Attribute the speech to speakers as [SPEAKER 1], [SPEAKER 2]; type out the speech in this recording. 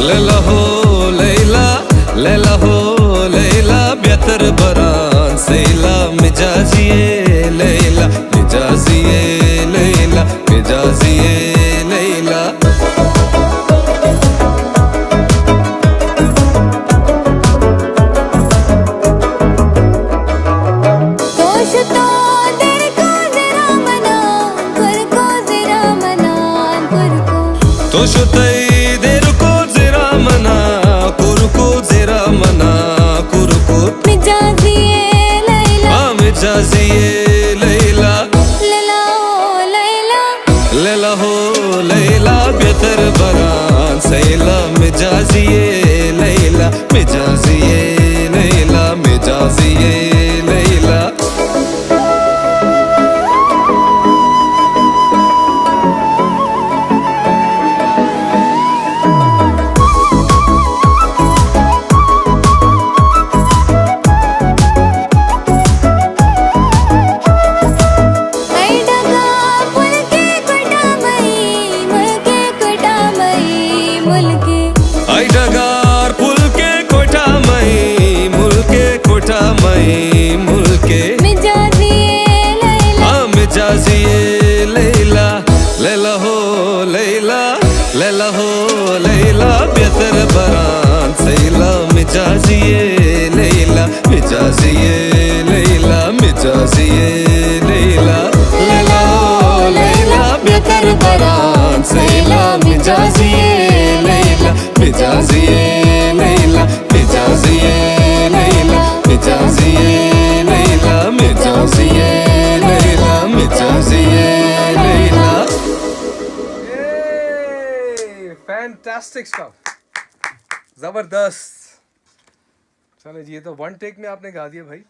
[SPEAKER 1] लैला हो लैला, लैला हो लैला बेहतर बरान सैला मिजाजिए लैला, मिजाजिए लैला, मिजाजिए लैला। तो शुतई देर को जरा मना कुरको जरा मना कुरको
[SPEAKER 2] मिजाजिए लैला,
[SPEAKER 1] मिजाजिए लैला,
[SPEAKER 2] लैला हो लैला,
[SPEAKER 1] लैला हो लैला बेहतर बरान सैला मिजाजिए लैला, मिजाजिए लैला, मिजाजिए लैला। आई डगार पुल के कोठा मई मुल्के कोठा मई मुल्के
[SPEAKER 2] मिजाजिए लैला,
[SPEAKER 1] मिजाजिए लैला, लैला हो लैला, लैला हो लैला बेहतर बरान सैला मिजाजिए लैला, मिजाजिए लैला, मिजाजिए लैला, लैला हो लैला बेहतर बरान सैला मिजाजिए लैला, मिजाजिए लैला, मिजाजिए लैला, मिजाजिए लैला, मिजाजिए लैला, मिजाजिए लैला।
[SPEAKER 3] फैंटास्टिक स्टफ, जबरदस्त। चलो जी, ये तो वन टेक में आपने गा दिया भाई।